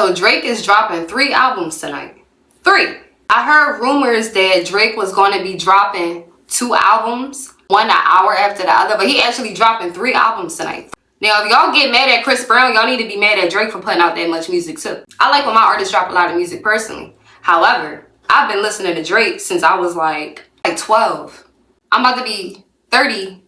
So Drake is dropping 3 albums tonight. 3. I heard rumors that Drake was going to be dropping 2 albums, one an hour after the other, but he actually dropping 3 albums tonight. Now, if y'all get mad at Chris Brown, y'all need to be mad at Drake for putting out that much music too. I like when my artists drop a lot of music personally. However, I've been listening to Drake since I was like 12. I'm about to be 30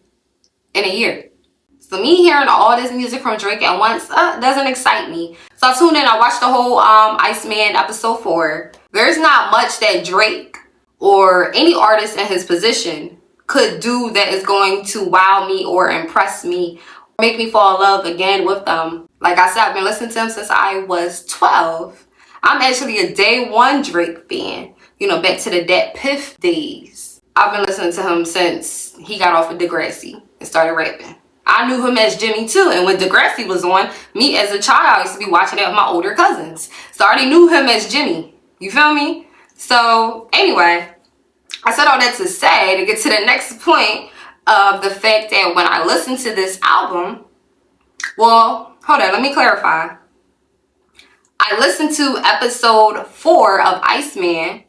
in a year. So me hearing all this music from Drake at once doesn't excite me. So I tuned in, I watched the whole Iceman episode 4. There's not much that Drake or any artist in his position could do that is going to wow me or impress me, or make me fall in love again with them. Like I said, I've been listening to him since I was 12. I'm actually a day one Drake fan. You know, back to the Dat Piff days. I've been listening to him since he got off of Degrassi and started rapping. I knew him as Jimmy too, and when Degrassi was on, me as a child, I used to be watching it with my older cousins. So I already knew him as Jimmy. You feel me? So anyway, I said all that to say, to get to the next point of the fact that when I listened to this album, well, hold on, let me clarify. I listened to episode 4 of Iceman,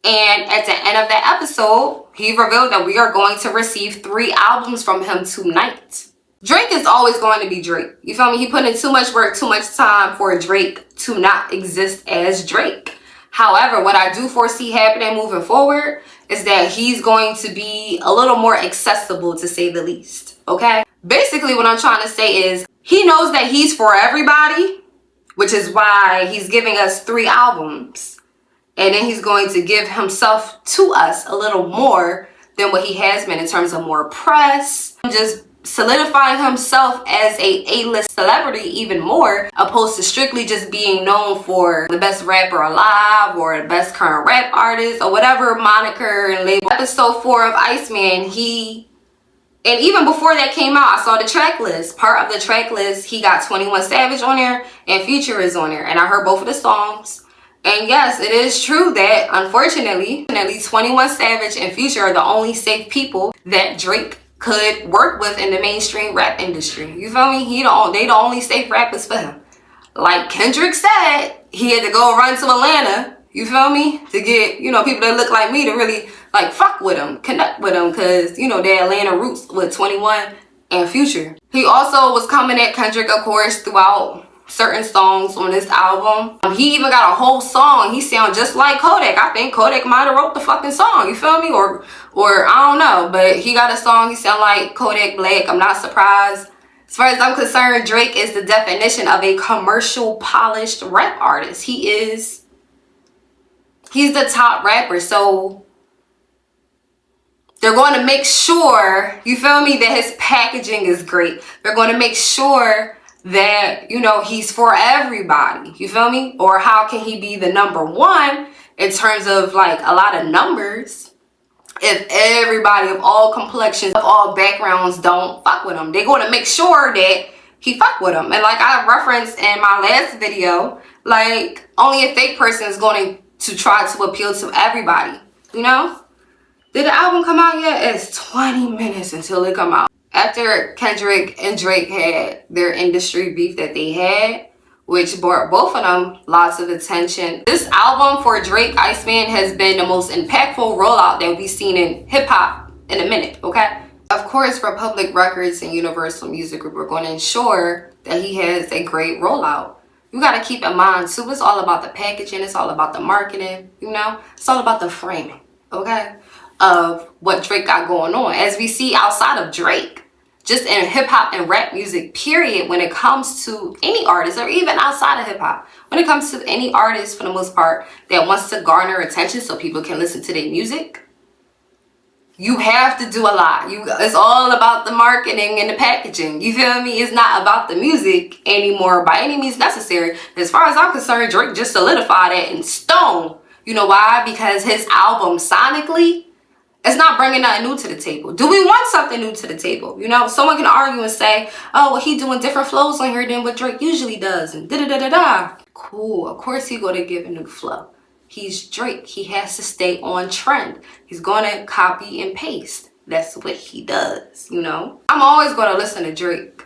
and at the end of that episode, he revealed that we are going to receive 3 albums from him tonight. Drake is always going to be Drake. You feel me? He put in too much work, too much time for Drake to not exist as Drake. However, what I do foresee happening moving forward is that he's going to be a little more accessible, to say the least. Okay? Basically, what I'm trying to say is he knows that he's for everybody, which is why he's giving us 3 albums. And then he's going to give himself to us a little more than what he has been in terms of more press. Just solidifying himself as a A-list celebrity even more, opposed to strictly just being known for the best rapper alive or the best current rap artist or whatever moniker and label. Episode 4 of Iceman, and even before that came out, I saw the track list. Part of the track list, he got 21 Savage on there and Future is on there. And I heard both of the songs. And yes, it is true that unfortunately 21 Savage and Future are the only safe people that Drake could work with in the mainstream rap industry. You feel me? They the only safe rappers for him. Like Kendrick said, he had to go run to Atlanta, you feel me? To get, you know, people that look like me to really like fuck with him, connect with him, cause you know, their Atlanta roots with 21 and Future. He also was coming at Kendrick, of course, throughout certain songs on this album. He even got a whole song. He sounds just like Kodak. I think Kodak might have wrote the fucking song. You feel me? Or I don't know. But he got a song. He sound like Kodak Black. I'm not surprised. As far as I'm concerned, Drake is the definition of a commercial polished rap artist. He's the top rapper. So they're going to make sure, you feel me, that his packaging is great. They're going to make sure that, you know, he's for everybody, you feel me? Or how can he be the #1 in terms of like a lot of numbers if everybody of all complexions, of all backgrounds don't fuck with him? They're going to make sure that he fuck with them. And like I referenced in my last video, like only a fake person is going to try to appeal to everybody, you know? Did the album come out yet? It's 20 minutes until it come out. After Kendrick and Drake had their industry beef that they had, which brought both of them lots of attention. This album for Drake, Iceman, has been the most impactful rollout that we've seen in hip-hop in a minute, okay? Of course, Republic Records and Universal Music Group are going to ensure that he has a great rollout. You got to keep in mind, too, it's all about the packaging, it's all about the marketing, you know? It's all about the framing, okay, of what Drake got going on. As we see outside of Drake, just in hip-hop and rap music, period, when it comes to any artist, or even outside of hip-hop, when it comes to any artist, for the most part, that wants to garner attention so people can listen to their music, you have to do a lot. It's all about the marketing and the packaging. You feel me? It's not about the music anymore by any means necessary. As far as I'm concerned, Drake just solidified it in stone. You know why? Because his album sonically, it's not bringing nothing new to the table. Do we want something new to the table? You know, someone can argue and say, oh, well, he doing different flows on here than what Drake usually does, and da-da-da-da-da. Cool, of course he gonna give a new flow. He's Drake, he has to stay on trend. He's gonna copy and paste. That's what he does, you know? I'm always gonna listen to Drake,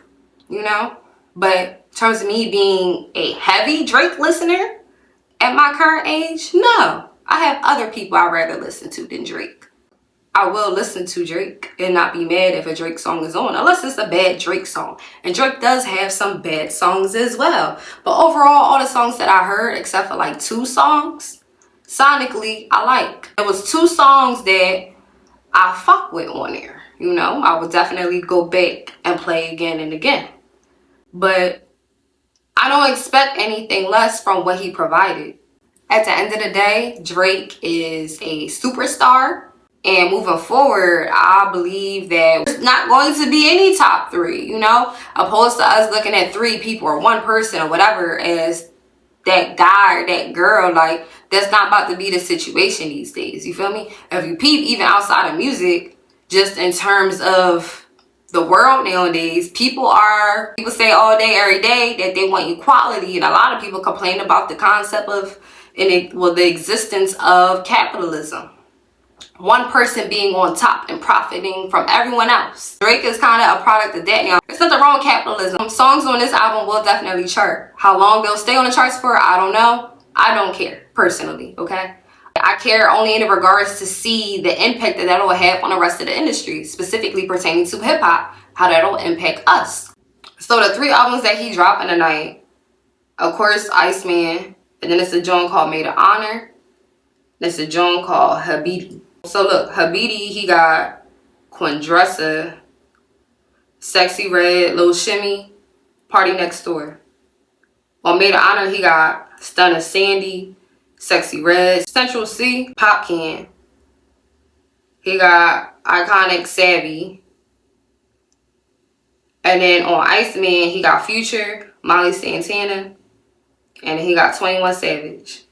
you know? But In terms of me being a heavy Drake listener at my current age, no. I have other people I'd rather listen to than Drake. I will listen to Drake and not be mad if a Drake song is on, unless it's a bad Drake song. And Drake does have some bad songs as well. But overall, all the songs that I heard, except for like 2 songs, sonically, I like. There was 2 songs that I fuck with on there. You know, I would definitely go back and play again and again. But I don't expect anything less from what he provided. At the end of the day, Drake is a superstar. And moving forward, I believe that there's not going to be any top 3, you know, opposed to us looking at 3 people or 1 person or whatever as that guy or that girl. Like, that's not about to be the situation these days. You feel me? If you peep, even outside of music, just in terms of the world nowadays, people say all day, every day that they want equality. And a lot of people complain about the concept of, the existence of capitalism. 1 person being on top and profiting from everyone else. Drake is kind of a product of that now. There's nothing wrong with capitalism. Songs on this album will definitely chart. How long they'll stay on the charts for, I don't know. I don't care, personally, okay? I care only in regards to see the impact that that'll have on the rest of the industry, specifically pertaining to hip-hop, how that'll impact us. So the 3 albums that he dropped in the night, of course, Iceman, and then it's a joint called Made of Honor. There's a joint called Habiti. So look, Habiti, he got Quandressa, Sexy Red, Lil Shimmy, Party Next Door. On Made of Honor, he got Stunner Sandy, Sexy Red, Central C, Pop Can. He got Iconic Savvy. And then on Iceman, he got Future, Molly Santana, and then he got 21 Savage.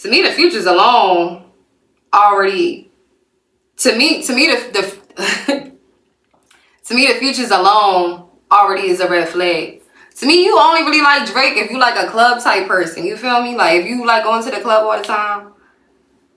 To me, the Futures alone already, to me the to me the Futures alone already is a red flag. To me, you only really like Drake if you like a club type person. You feel me? Like if you like going to the club all the time,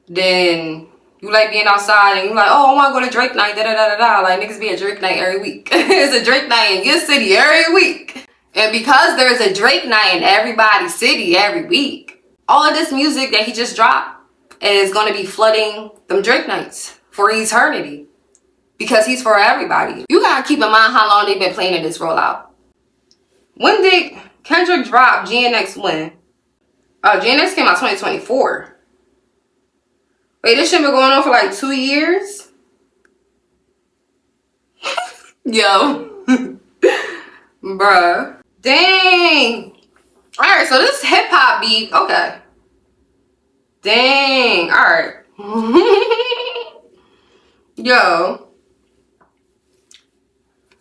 then you like being outside and you like, oh, I want to go to Drake night, da da da da da. Like niggas be at Drake night every week. It's a Drake night in your city every week. And because there's a Drake night in everybody's city every week, all of this music that he just dropped is going to be flooding them Drake nights for eternity. Because he's for everybody. You got to keep in mind how long they've been playing in this rollout. When did Kendrick drop GNX when? GNX came out 2024. Wait, this shit been going on for like 2 years? Yo. Bruh. Dang. Alright, so this hip-hop beef. Okay. Dang. Alright. Yo.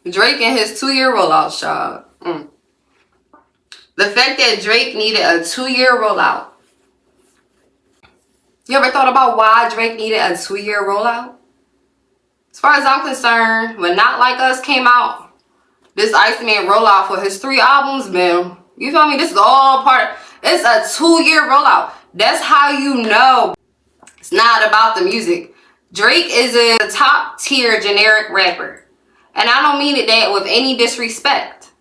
Drake and his 2-year rollout, y'all. The fact that Drake needed a 2-year rollout. You ever thought about why Drake needed a 2-year rollout? As far as I'm concerned, when Not Like Us came out, this Iceman rollout for his 3 albums, man. You feel me? This is all part. It's a 2-year rollout. That's how you know it's not about the music. Drake is a top tier generic rapper. And I don't mean it that with any disrespect.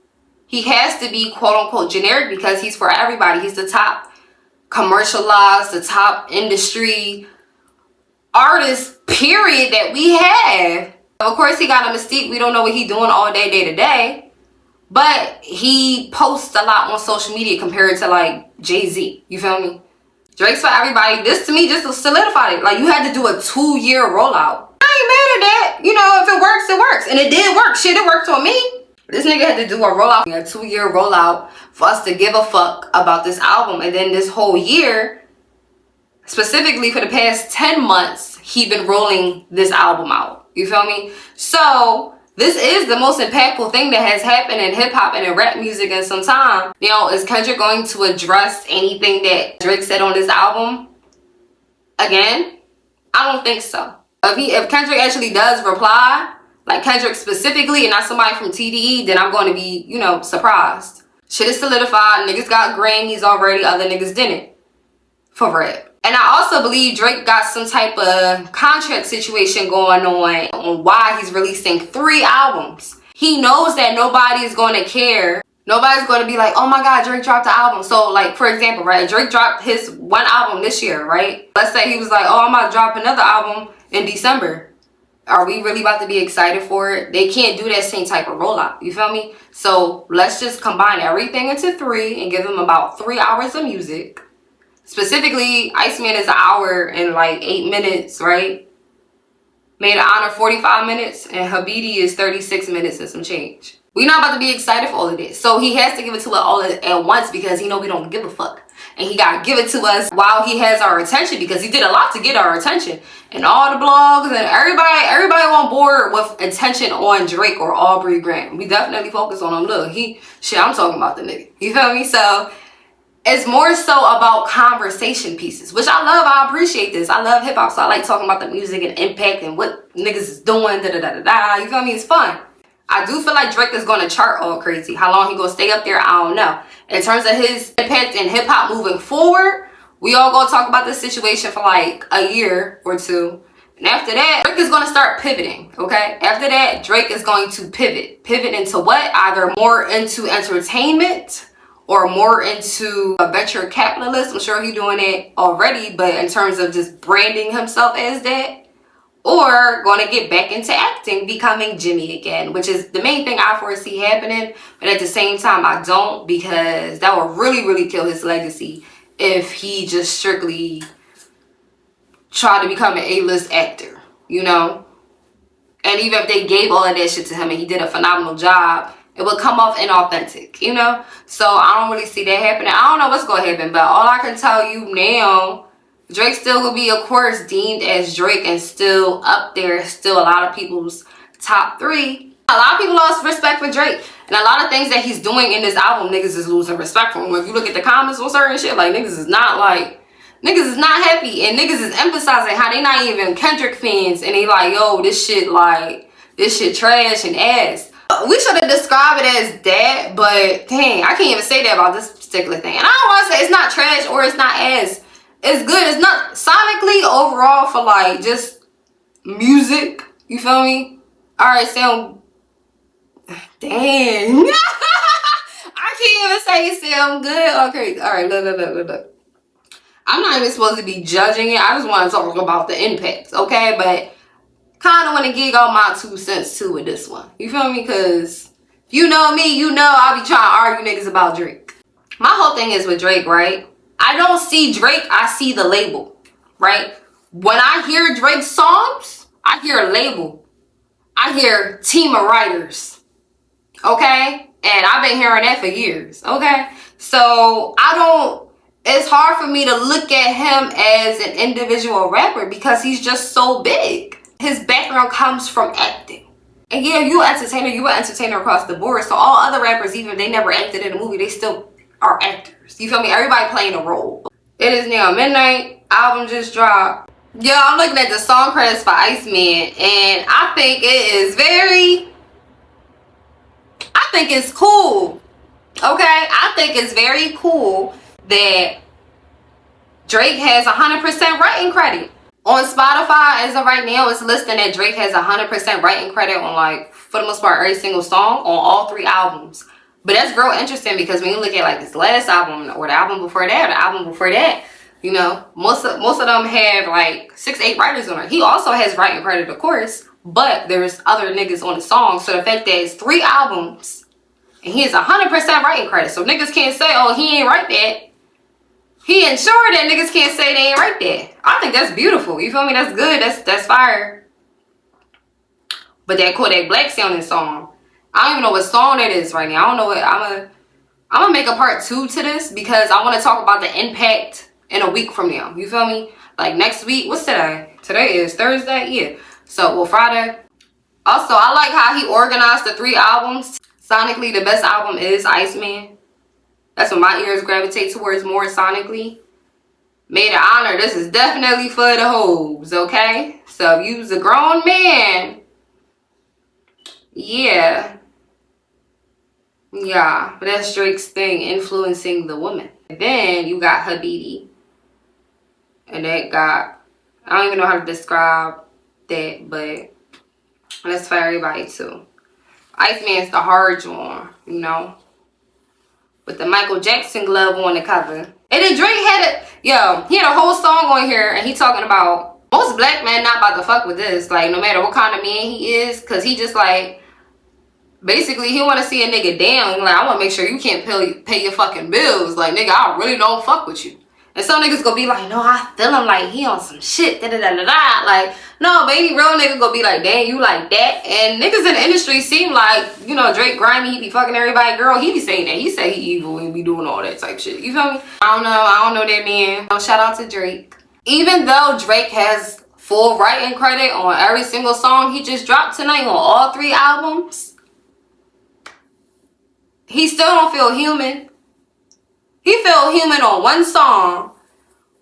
He has to be quote unquote generic because he's for everybody. He's the top commercialized, the top industry artist period that we have. Of course, he got a mystique. We don't know what he's doing all day, day to day. But he posts a lot on social media compared to like Jay-Z. You feel me? Drake's for everybody. This to me just solidified it. Like you had to do a 2-year rollout. I ain't mad at that. You know, if it works, it works. And it did work. Shit, it worked on me. This nigga had to do a rollout, a 2-year rollout for us to give a fuck about this album. And then this whole year, specifically for the past 10 months, he been rolling this album out. You feel me? So this is the most impactful thing that has happened in hip hop and in rap music in some time. You know, is Kendrick going to address anything that Drake said on this album again? I don't think so. If Kendrick actually does reply, like Kendrick specifically and not somebody from TDE, then I'm going to be, you know, surprised. Shit is solidified. Niggas got Grammys already. Other niggas didn't. For rap. And I also believe Drake got some type of contract situation going on why he's releasing 3 albums. He knows that nobody is going to care Nobody's going to be like, oh my God, Drake dropped the album. So like, for example, right, Drake dropped his one album this year, right? Let's say he was like, oh, I'm about to drop another album in December. Are we really about to be excited for it? They can't do that same type of rollout. You feel me? So let's just combine everything into 3 and give them about 3 hours of music. Specifically, Iceman is an hour and like 8 minutes, right? Made an Honor 45 minutes, and Habidi is 36 minutes and some change. We're not about to be excited for all of this. So he has to give it to us all at once because he know we don't give a fuck. And he got to give it to us while he has our attention, because he did a lot to get our attention. And all the blogs and everybody on board with attention on Drake or Aubrey Graham. We definitely focus on him. Look, I'm talking about the nigga. You feel me? So it's more so about conversation pieces, which I love. I appreciate this. I love hip hop, so I like talking about the music and impact and what niggas is doing. You feel me? It's fun. I do feel like Drake is going to chart all crazy. How long he going to stay up there, I don't know. In terms of his impact in hip hop moving forward, we all going to talk about this situation for like a year or 2. And after that, Drake is going to start pivoting, okay? After that, Drake is going to pivot. Pivot into what? Either more into entertainment or more into a venture capitalist. I'm sure he's doing it already, but in terms of just branding himself as that, or going to get back into acting, becoming Jimmy again, which is the main thing I foresee happening. But at the same time, I don't, because that would really, really kill his legacy if he just strictly tried to become an A-list actor, you know? And even if they gave all of that shit to him and he did a phenomenal job, it would come off inauthentic, you know? So I don't really see that happening. I don't know what's going to happen, but all I can tell you now, Drake still will be, of course, deemed as Drake and still up there, still a lot of people's top 3. A lot of people lost respect for Drake. And a lot of things that he's doing in this album, niggas is losing respect for him. If you look at the comments on certain shit, like, niggas is not happy. And niggas is emphasizing how they not even Kendrick fans. And they like, yo, this shit trash and ass. We should have described it as that, but dang, I can't even say that about this particular thing. And I don't want to say it's not trash or it's not ass. It's good. It's not sonically overall for like just music. You feel me? Alright, sound. Dang. I can't even say it sound good. Okay. Alright, look. I'm not even supposed to be judging it. I just want to talk about the impacts, okay? But kind of want to give all my 2 cents too with this one. You feel me? Because if you know me, you know I'll be trying to argue niggas about Drake. My whole thing is with Drake, right? I don't see Drake, I see the label, right? When I hear Drake's songs, I hear a label. I hear team of writers, okay? And I've been hearing that for years, okay? So it's hard for me to look at him as an individual rapper because he's just so big. His background comes from acting. And yeah, you an entertainer across the board. So all other rappers, even if they never acted in a movie, they still are actors. You feel me? Everybody playing a role. It is now midnight. Album just dropped. Yo, I'm looking at the song credits for Iceman, and I think it's cool. Okay? I think it's very cool that Drake has 100% writing credit. On Spotify, as of right now, it's listing that Drake has 100% writing credit on, like, for the most part, every single song on all 3 albums. But that's real interesting because when you look at like this last album or the album before that, you know, most of them have like 6-8 writers on it. He also has writing credit, of course, but there's other niggas on the song. So the fact that it's 3 albums and he has 100% writing credit, so niggas can't say, oh, he ain't write that. He ensured that niggas can't say they ain't write that. I think that's beautiful. You feel me? That's good. That's fire. But that Kodak Black sounding song, I don't even know what song that is right now. I don't know what. I'm gonna make a part 2 to this because I want to talk about the impact in a week from now. You feel me? Like next week. What's today? Today is Thursday. Yeah. So, well, Friday. Also, I like how he organized the 3 albums. Sonically, the best album is Iceman. That's what my ears gravitate towards more sonically. Made an honor. This is definitely for the hoes, okay? So, if you's a grown man, yeah, but that's Drake's thing, influencing the woman. Then you got Habidi, and that got, I don't even know how to describe that, but that's for everybody too. Iceman's the hard one, you know. with the Michael Jackson glove on the cover. And then Drake had he had a whole song on here, and he talking about most black men not about to fuck with this, like, no matter what kind of man he is, because he just like, basically he want to see a nigga down, like, I want to make sure you can't pay your fucking bills, like, nigga, I really don't fuck with you. And some niggas gonna be like, no, I feel him like he on some shit, da-da-da-da-da. Like, no, baby, real nigga gonna be like, dang, you like that? And niggas in the industry seem like, you know, Drake grimy, he be fucking everybody. Girl, he be saying that. He say he evil and be doing all that type shit. You feel me? I don't know that man. Shout out to Drake. Even though Drake has full writing credit on every single song he just dropped tonight on all 3 albums, he still don't feel human. He felt human on one song,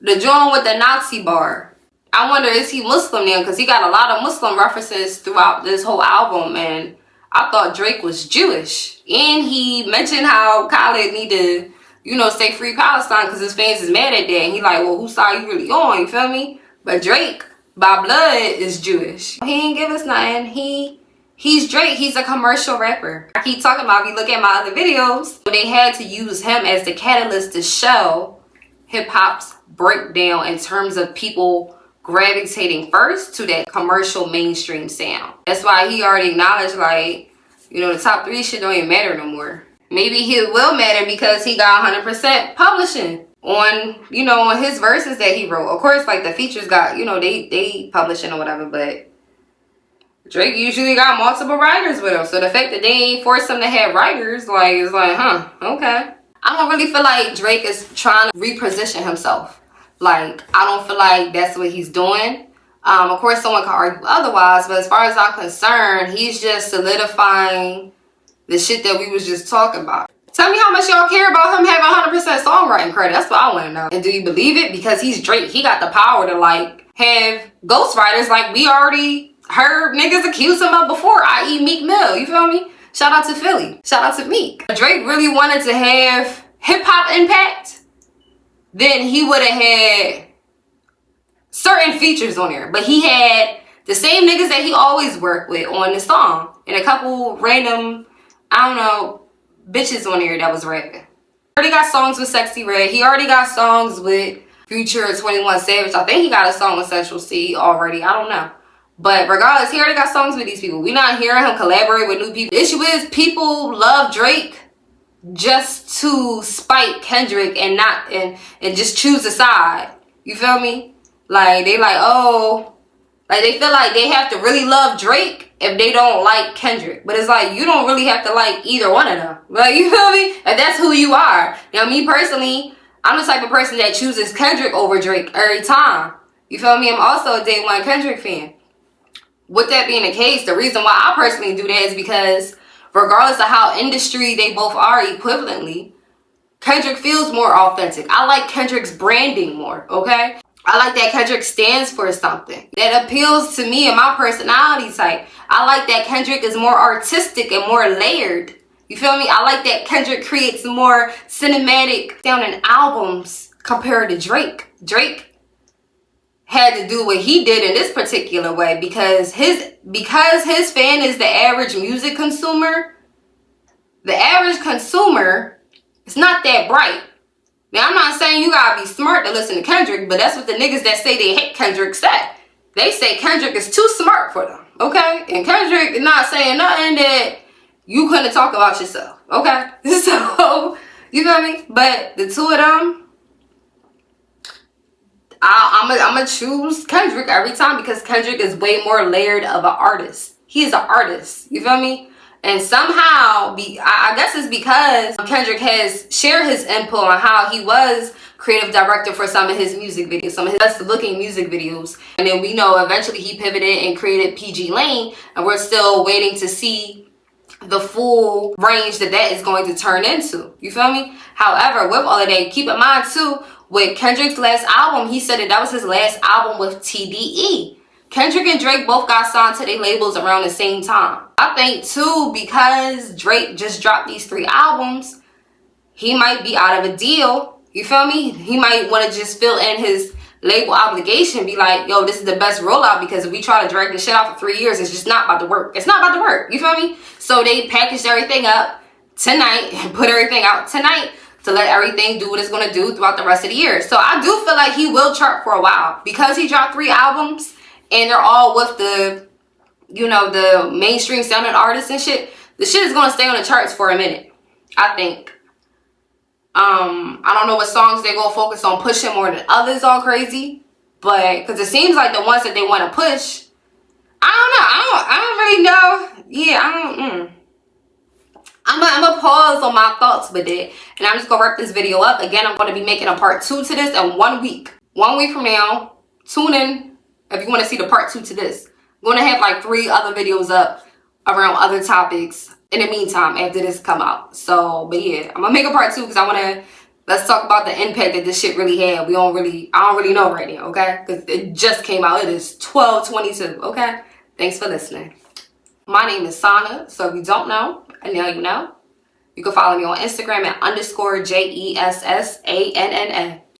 the joint with the Nazi bar. I wonder, is he Muslim now? Because he got a lot of Muslim references throughout this whole album, and I thought Drake was Jewish. And he mentioned how Khaled need to, you know, say free Palestine because his fans is mad at that. And he like, well, whose side you really on? You feel me? But Drake, by blood, is Jewish. He ain't give us nothing. He's Drake. He's a commercial rapper. I keep talking about, if you look at my other videos, they had to use him as the catalyst to show hip-hop's breakdown in terms of people gravitating first to that commercial mainstream sound. That's why he already acknowledged, like, you know, the top 3 shit don't even matter no more. Maybe it will matter because he got 100% publishing on, you know, on his verses that he wrote. Of course, like, the features got, you know, they publishing or whatever, but Drake usually got multiple writers with him. So the fact that they ain't forced him to have writers, like, it's like, huh, okay. I don't really feel like Drake is trying to reposition himself. Like, I don't feel like that's what he's doing. Of course, someone can argue otherwise, but as far as I'm concerned, he's just solidifying the shit that we was just talking about. Tell me how much y'all care about him having 100% songwriting credit. That's what I want to know. And do you believe it? Because he's Drake. He got the power to, like, have ghostwriters like we already heard niggas accuse him of before, i.e. Meek Mill. You feel me? Shout out to Philly. Shout out to Meek. If Drake really wanted to have hip-hop impact, then he would have had certain features on there. But he had the same niggas that he always worked with on the song. And a couple random, I don't know, bitches on there that was rapping. He already got songs with Sexy Red. He already got songs with Future and 21 Savage. I think he got a song with Central C already. I don't know. But regardless, he already got songs with these people. We're not hearing him collaborate with new people. The issue is people love Drake just to spite Kendrick and not and just choose a side. You feel me? Like, they like, oh, like, they feel like they have to really love Drake if they don't like Kendrick. But it's like, you don't really have to like either one of them. Like, you feel me? If that's who you are. Now, me personally, I'm the type of person that chooses Kendrick over Drake every time. You feel me? I'm also a day one Kendrick fan. With that being the case, the reason why I personally do that is because regardless of how industry they both are equivalently, Kendrick feels more authentic. I like Kendrick's branding more, okay? I like that Kendrick stands for something that appeals to me and my personality type. I like that Kendrick is more artistic and more layered. You feel me? I like that Kendrick creates more cinematic sounding albums compared to Drake. Drake had to do what he did in this particular way because his fan is the average music consumer. The average consumer is not that bright. Now, I'm not saying you gotta be smart to listen to Kendrick, but that's what the niggas that say they hate Kendrick say. They say Kendrick is too smart for them, okay? And Kendrick is not saying nothing that you couldn't talk about yourself, okay? So, you feel me? But the two of them, I'm gonna choose Kendrick every time because Kendrick is way more layered of an artist. He is an artist, you feel me? And somehow, I guess it's because Kendrick has shared his input on how he was creative director for some of his music videos, some of his best looking music videos. And then we know eventually he pivoted and created PG Lane, and we're still waiting to see the full range that is going to turn into. You feel me? However, with all of that, keep in mind too, with Kendrick's last album, he said that was his last album with TDE. Kendrick and Drake both got signed to their labels around the same time. I think too, because Drake just dropped these 3 albums, he might be out of a deal. You feel me? He might want to just fill in his label obligation, be like, yo, this is the best rollout, because if we try to drag this shit out for 3 years, it's just not about to work. It's not about to work. You feel me? So they packaged everything up, tonight and put everything out tonight to let everything do what it's going to do throughout the rest of the year. So I do feel like he will chart for a while because he dropped 3 albums and they're all with the, you know, the mainstream sounding artists and shit. The shit is going to stay on the charts for a minute, I think. I don't know what songs they're going to focus on pushing more than others all crazy, but because it seems like the ones that they want to push, I don't really know. Yeah, I'm gonna pause on my thoughts with it, and I'm just gonna wrap this video up. Again, I'm gonna be making a part 2 to this in 1 week. 1 week from now, tune in if you want to see the part 2 to this. I'm gonna have like 3 other videos up around other topics in the meantime after this come out. So, but yeah, I'm gonna make a part 2 because I wanna, let's talk about the impact that this shit really had. I don't really know right now, okay? Because it just came out. It is 12:22, okay? Thanks for listening. My name is Sana, so if you don't know, and now you know. You can follow me on Instagram at _JESSANNA.